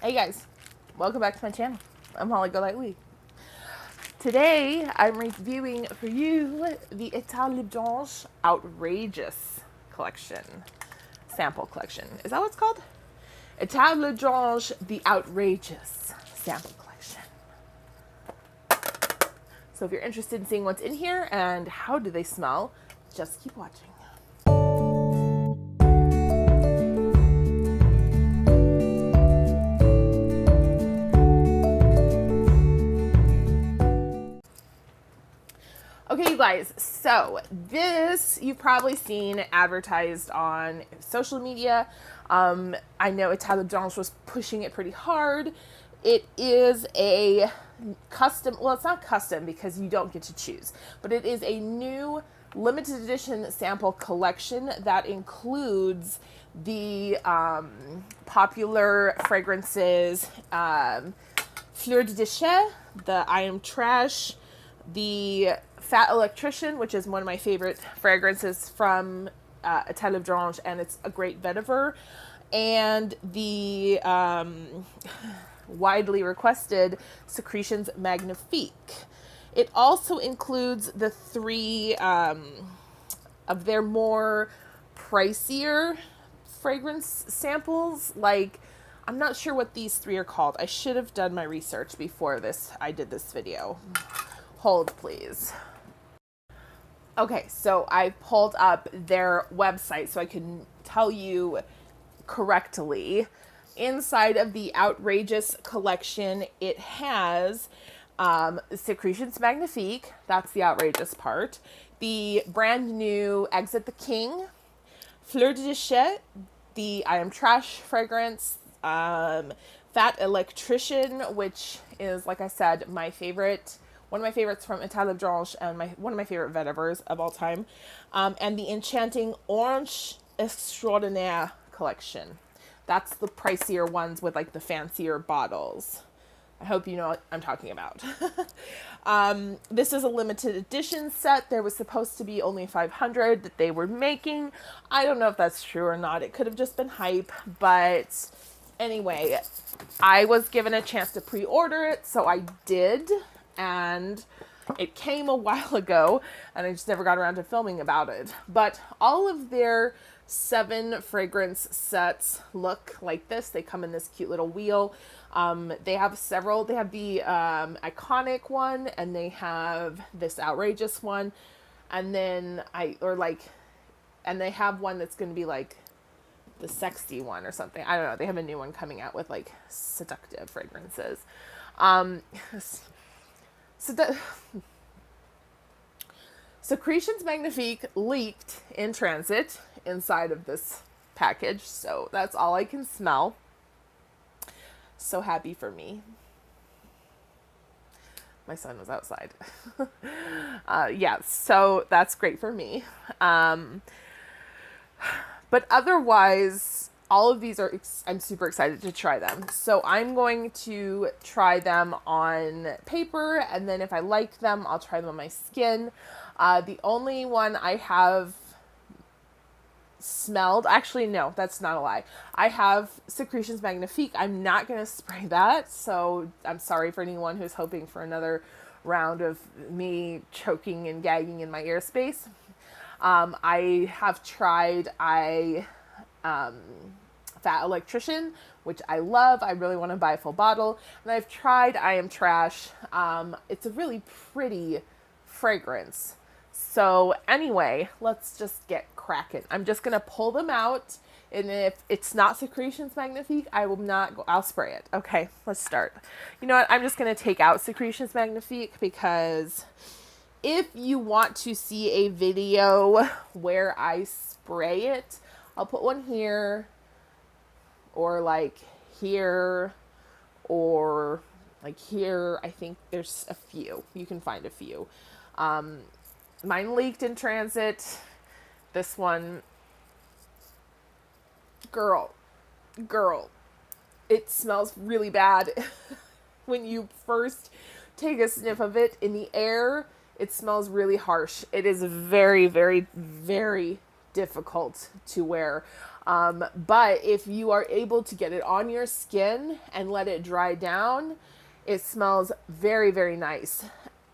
Hey guys, welcome back to my channel. I'm Holly Go Lightly. Today I'm reviewing for you the Etat Libre Outrageous collection, sample collection. Is that what it's called? Etat Libre, the Outrageous sample collection. So if you're interested in seeing what's in here and how do they smell, just keep watching. Okay, you guys, so this you've probably seen advertised on social media. I know Etat Libre was pushing it pretty hard. It is a custom, well, it's not custom because you don't get to choose, but it is a new limited edition sample collection that includes the popular fragrances, Fleurs de Dechet, the I Am Trash, the Fat Electrician, which is one of my favorite fragrances from Etat Libre, and it's a great vetiver, and the widely requested Secretions Magnifiques. It also includes the three of their more pricier fragrance samples. Like, I'm not sure what these three are called. I should have done my research before I did this video. Hold, please. Okay, so I pulled up their website so I can tell you correctly. Inside of the Outrageous collection, it has Secretions Magnifiques, that's the outrageous part. The brand new Exit the King, Fleurs de Dechet, the I Am Trash fragrance, Fat Electrician, which is, like I said, my favorite. One of my favorites from Etat Libre and one of my favorite vetivers of all time. And the Enchanting Orange Extraordinaire collection. That's the pricier ones with like the fancier bottles. I hope you know what I'm talking about. This is a limited edition set. There was supposed to be only 500 that they were making. I don't know if that's true or not. It could have just been hype, but anyway, I was given a chance to pre-order it, so I did. And it came a while ago, and I just never got around to filming about it. But all of their 7 fragrance sets look like this. They come in this cute little wheel. They have several. They have the iconic one, and they have this outrageous one, and then and they have one that's going to be like the sexy one or something. I don't know. They have a new one coming out with like seductive fragrances. Secretions Magnifiques leaked in transit inside of this package, so that's all I can smell. So happy for me. My son was outside. Yeah, so that's great for me. But otherwise, all of these I'm super excited to try them. So I'm going to try them on paper, and then if I like them, I'll try them on my skin. The only one I have smelled, actually, no, that's not a lie. I have Secretions Magnifiques. I'm not going to spray that, so I'm sorry for anyone who's hoping for another round of me choking and gagging in my ear space. I have tried, Fat Electrician, which I love. I really want to buy a full bottle. And I've tried I Am Trash. It's a really pretty fragrance. So anyway, let's just get cracking. I'm just going to pull them out. And if it's not Secretions Magnifiques, I'll spray it. Okay, let's start. You know what? I'm just going to take out Secretions Magnifiques because if you want to see a video where I spray it, I'll put one here, or like here, or like here. I think there's a few. You can find a few. Mine leaked in transit. This one, girl, it smells really bad. When you first take a sniff of it in the air, it smells really harsh. It is very, very, very difficult to wear. But if you are able to get it on your skin and let it dry down, it smells very, very nice.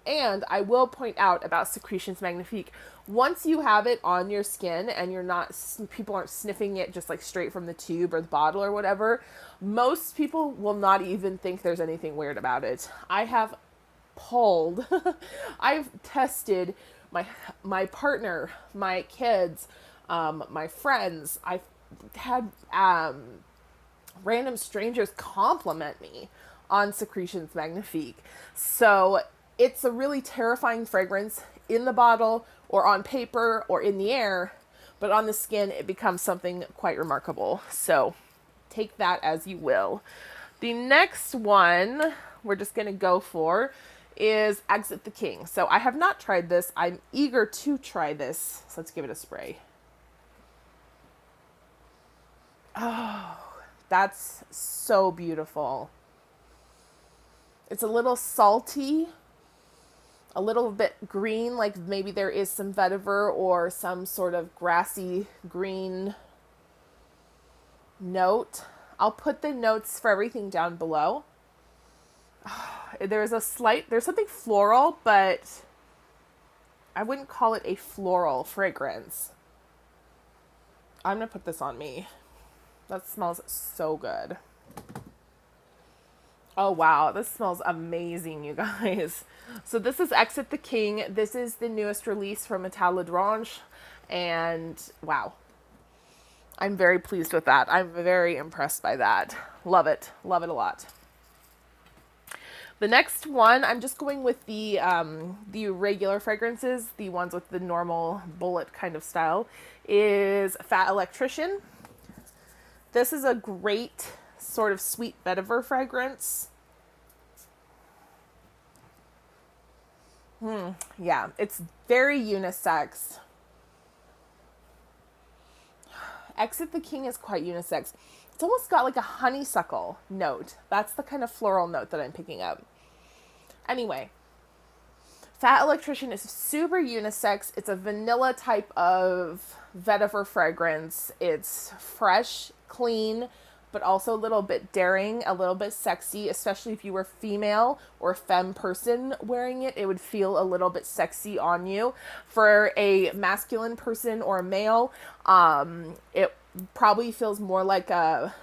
And I will point out about Secretions Magnifiques. Once you have it on your skin and you're not, people aren't sniffing it just like straight from the tube or the bottle or whatever, most people will not even think there's anything weird about it. I have pulled, I've tested my partner, my kids, my friends. I've had random strangers compliment me on Secretions Magnifiques. So it's a really terrifying fragrance in the bottle or on paper or in the air, but on the skin it becomes something quite remarkable. So take that as you will. The next one we're just going to go for is Exit the King. So I have not tried this. I'm eager to try this. So let's give it a spray. Oh, that's so beautiful. It's a little salty, a little bit green, like maybe there is some vetiver or some sort of grassy green note. I'll put the notes for everything down below. There's something floral, but I wouldn't call it a floral fragrance. I'm going to put this on me. That smells so good. Oh, wow. This smells amazing, you guys. So this is Exit the King. This is the newest release from Etat Libre. And wow. I'm very pleased with that. I'm very impressed by that. Love it. Love it a lot. The next one, I'm just going with the regular fragrances, the ones with the normal bullet kind of style, is Fat Electrician. This is a great sort of sweet vetiver fragrance. Yeah, it's very unisex. Exit the King is quite unisex. It's almost got like a honeysuckle note. That's the kind of floral note that I'm picking up. Anyway, Fat Electrician is super unisex. It's a vanilla type of vetiver fragrance. It's fresh, clean, but also a little bit daring, a little bit sexy, especially if you were female or a femme person wearing it. It would feel a little bit sexy on you. For a masculine person or a male, it probably feels more like a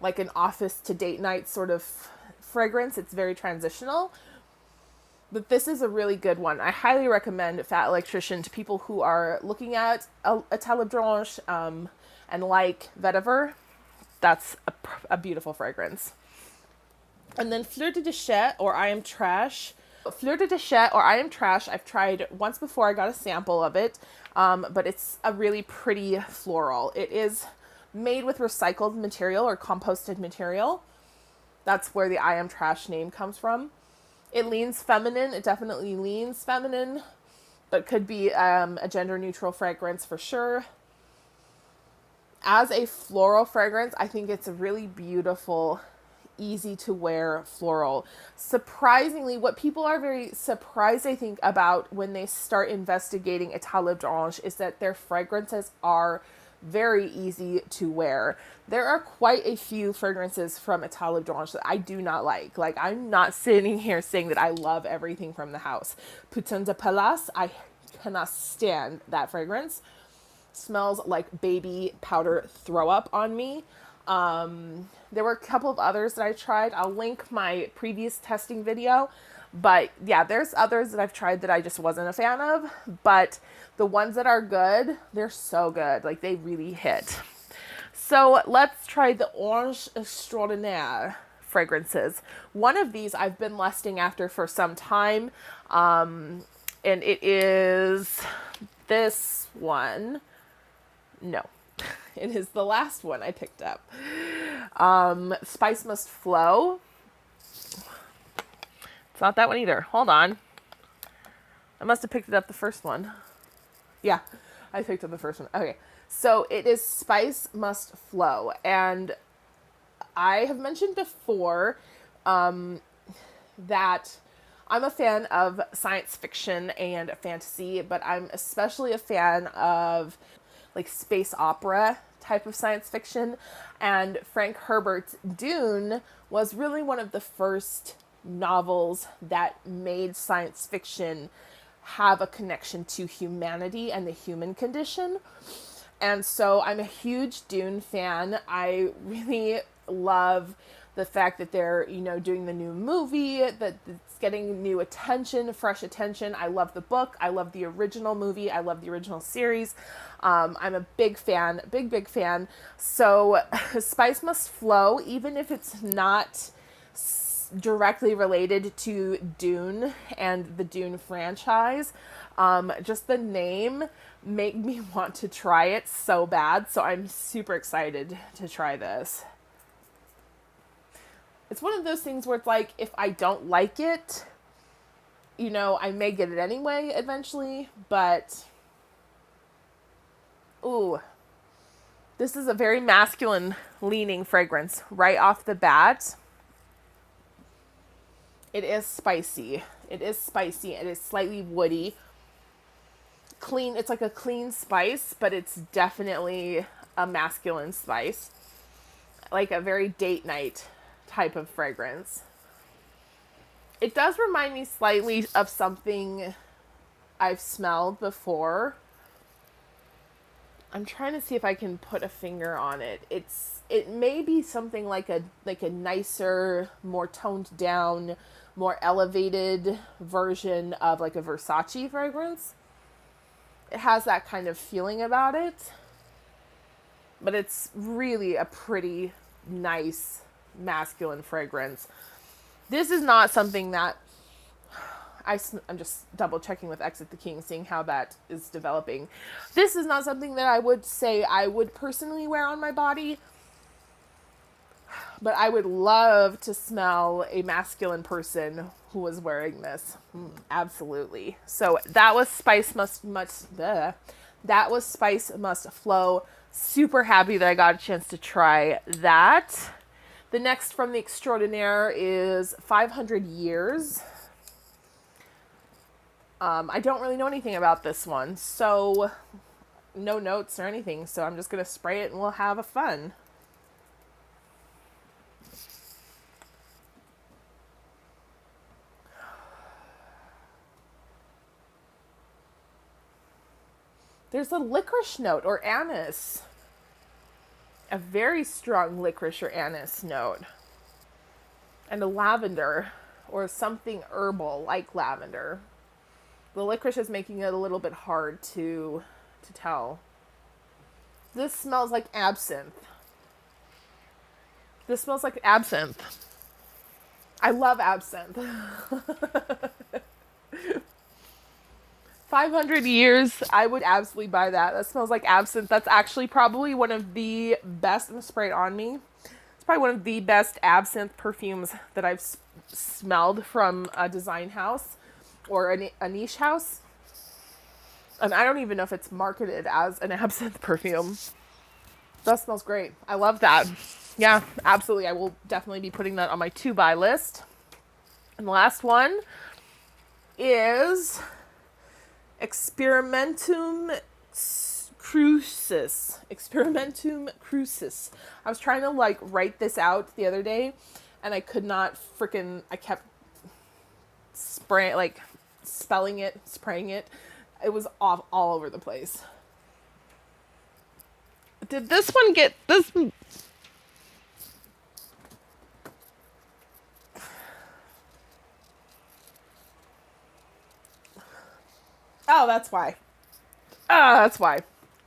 like an office to date night sort of fragrance. It's very transitional. But this is a really good one. I highly recommend Fat Electrician to people who are looking at Etat Libre and like vetiver. That's a beautiful fragrance. And then Fleurs de Dechet, or I Am Trash. Fleurs de Dechet, or I Am Trash, I've tried once before. I got a sample of it, but it's a really pretty floral. It is made with recycled material or composted material. That's where the I Am Trash name comes from. It leans feminine. It definitely leans feminine, but could be a gender-neutral fragrance for sure. As a floral fragrance, I think it's a really beautiful, easy to wear floral. Surprisingly, what people are very surprised, I think, about when they start investigating Etat Libre is that their fragrances are very easy to wear. There are quite a few fragrances from Etat Libre that I do not like. Like, I'm not sitting here saying that I love everything from the house. Putain de Palace, I cannot stand that fragrance. Smells like baby powder throw up on me. There were a couple of others that I tried. I'll link my previous testing video. But yeah, there's others that I've tried that I just wasn't a fan of. But the ones that are good, they're so good. Like, they really hit. So let's try the Orange Extraordinaire fragrances. One of these I've been lusting after for some time. And it is this one. No, it is the last one I picked up. Spice Must Flow. It's not that one either. Hold on. I must have picked it up the first one. Yeah, I picked up the first one. Okay, so it is Spice Must Flow. And I have mentioned before that I'm a fan of science fiction and fantasy, but I'm especially a fan of like space opera type of science fiction. And Frank Herbert's Dune was really one of the first novels that made science fiction have a connection to humanity and the human condition. And so I'm a huge Dune fan. I really love the fact that they're, you know, doing the new movie, that it's getting new attention, fresh attention. I love the book. I love the original movie. I love the original series. I'm a big fan, big fan. So spice must flow, even if it's not directly related to Dune and the Dune franchise. Just the name made me want to try it so bad. So I'm super excited to try this. It's one of those things where it's like, if I don't like it, you know, I may get it anyway eventually, but ooh, this is a very masculine leaning fragrance right off the bat. It is spicy. It is spicy. It is slightly woody. Clean. It's like a clean spice, but it's definitely a masculine spice. Like a very date night type of fragrance. It does remind me slightly of something I've smelled before. I'm trying to see if I can put a finger on it. It may be something like a nicer, more toned down, more elevated version of like a Versace fragrance. It has that kind of feeling about it. But it's really a pretty nice masculine fragrance. This is not something that I'm just double checking with Exit the King, seeing how that is developing. This is not something that I would say I would personally wear on my body, but I would love to smell a masculine person who was wearing this. Absolutely. So that was Spice Must Flow. Super happy that I got a chance to try that. The next from the Extraordinaire is 500 Years. I don't really know anything about this one, so no notes or anything. So I'm just going to spray it and we'll have a fun. There's a licorice note or anise. A very strong licorice or anise note. And a lavender or something herbal like lavender. The licorice is making it a little bit hard to tell. This smells like absinthe. This smells like absinthe. I love absinthe. 500 Years, I would absolutely buy that. That smells like absinthe. That's actually probably one of the best, I'm going to spray it on me. It's probably one of the best absinthe perfumes that I've smelled from a design house or a niche house. And I don't even know if it's marketed as an absinthe perfume. That smells great. I love that. Yeah, absolutely. I will definitely be putting that on my to-buy list. And the last one is Experimentum Crucis. Experimentum Crucis. I was trying to like write this out the other day and I could not I kept spelling it, spraying it. It was all over the place. Did this one get this? Oh, that's why. That's why.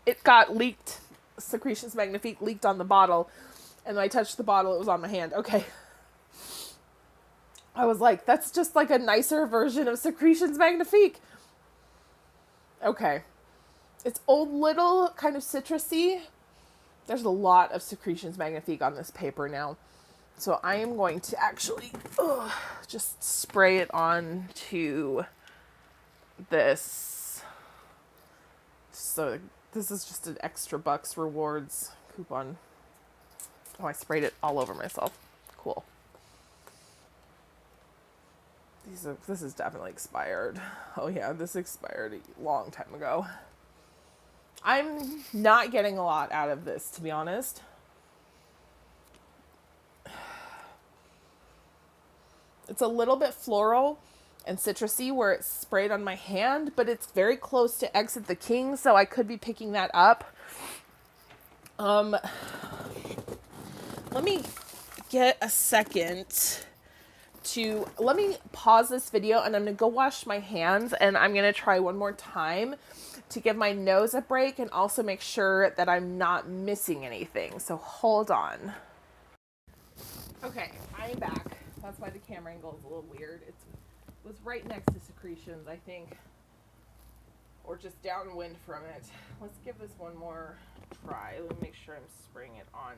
It got leaked. Secretions Magnifiques leaked on the bottle. And when I touched the bottle, it was on my hand. Okay. I was like, that's just like a nicer version of Secretions Magnifiques. Okay. It's Old Little, kind of citrusy. There's a lot of Secretions Magnifiques on this paper now. So I am going to actually just spray it on to this. So this is just an extra bucks rewards coupon. Oh, I sprayed it all over myself. Cool. This is definitely expired. Oh yeah, this expired a long time ago. I'm not getting a lot out of this, to be honest. It's a little bit floral and citrusy where it's sprayed on my hand, but it's very close to Exit the King, so I could be picking that up. Let me get a second to, let me pause this video and I'm going to go wash my hands, and I'm going to try one more time to give my nose a break and also make sure that I'm not missing anything. So hold on. Okay, I'm back. That's why the camera angle is a little weird. It was right next to Secretions, I think, or just downwind from it. Let's give this one more try. Let me make sure I'm spraying it on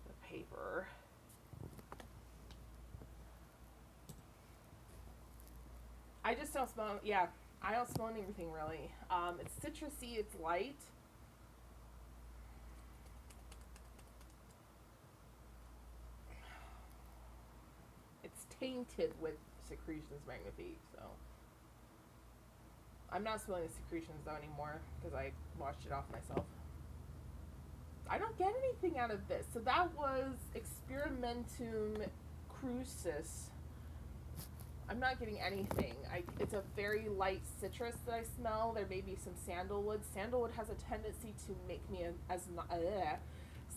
the paper. I just don't smell, yeah, I don't smell anything really. It's citrusy, it's light. It's tainted with Secretions Magnifiques, so. I'm not smelling the Secretions though anymore because I washed it off myself. I don't get anything out of this. So that was Experimentum Crucis. I'm not getting anything. It's a very light citrus that I smell. There may be some sandalwood. Sandalwood has a tendency to make me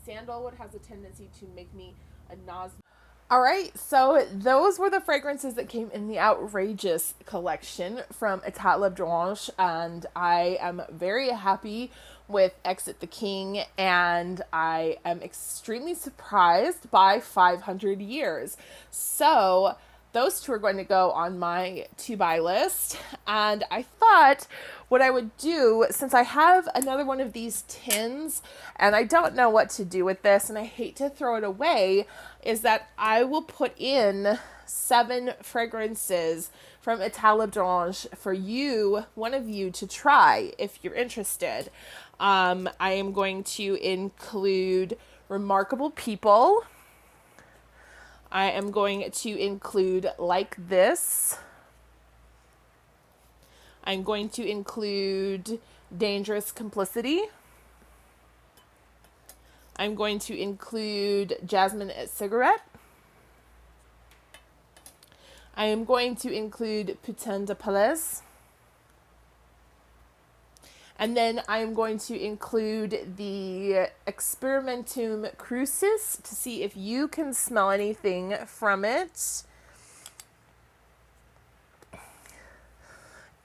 Sandalwood has a tendency to make me a nausea. All right, so those were the fragrances that came in the Outrageous collection from Etat Libre, and I am very happy with Exit the King, and I am extremely surprised by 500 Years. So those two are going to go on my to-buy list, and I thought what I would do, since I have another one of these tins, and I don't know what to do with this, and I hate to throw it away, is that I will put in 7 fragrances from Etat Libre for you, one of you, to try if you're interested. I am going to include Remarkable People. I am going to include Like This. I'm going to include Dangerous Complicity. I'm going to include Jasmine et Cigarette. I am going to include Putain de Palais. And then I am going to include the Experimentum Crucis to see if you can smell anything from it.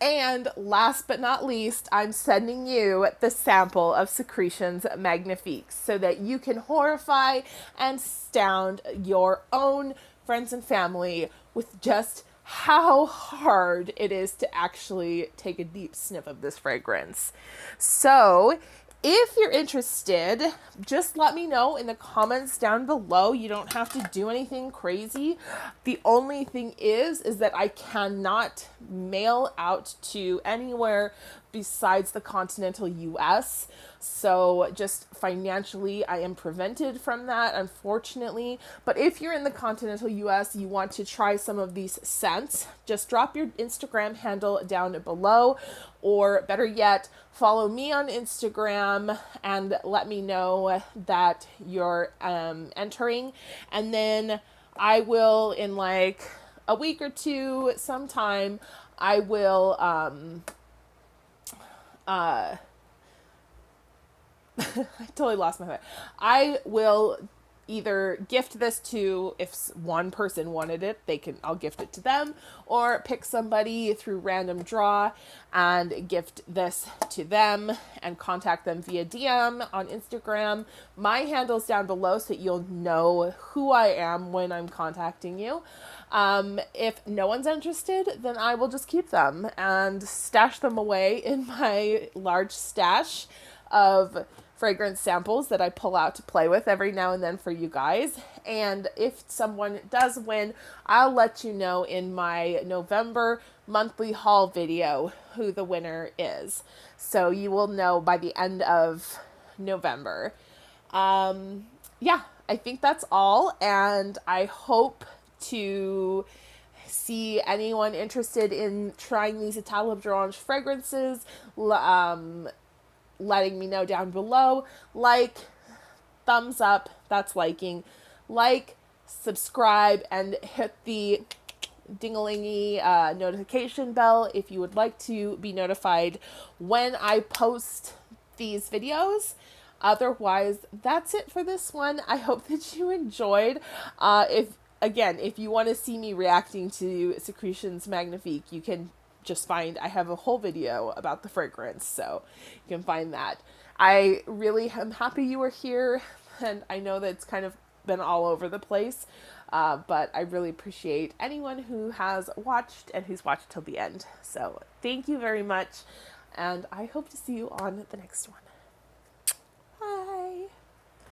And last but not least, I'm sending you the sample of Secretions Magnifiques so that you can horrify and astound your own friends and family with just how hard it is to actually take a deep sniff of this fragrance. So if you're interested, just let me know in the comments down below. You don't have to do anything crazy. The only thing is that I cannot mail out to anywhere besides the continental US. So just financially, I am prevented from that, unfortunately. But if you're in the continental US, you want to try some of these scents, just drop your Instagram handle down below, or better yet, follow me on Instagram and let me know that you're entering. And then I will, in like a week or two sometime, I will I totally lost my head. I will either gift this to, if one person wanted it, I'll gift it to them, or pick somebody through random draw and gift this to them and contact them via DM on Instagram. My handle's down below so that you'll know who I am when I'm contacting you. If no one's interested, then I will just keep them and stash them away in my large stash of fragrance samples that I pull out to play with every now and then for you guys. And if someone does win, I'll let you know in my November monthly haul video who the winner is. So you will know by the end of November. Yeah, I think that's all. And I hope to see anyone interested in trying these Etat Libre fragrances letting me know down below. Like, thumbs up, that's liking. Like, subscribe, and hit the ding-a-lingy notification bell if you would like to be notified when I post these videos. Otherwise, that's it for this one. I hope that you enjoyed. If you want to see me reacting to Secretions Magnifiques, you can just find, I have a whole video about the fragrance, so you can find that. I really am happy you were here, and I know that it's kind of been all over the place, but I really appreciate anyone who has watched and who's watched till the end. So thank you very much, and I hope to see you on the next one.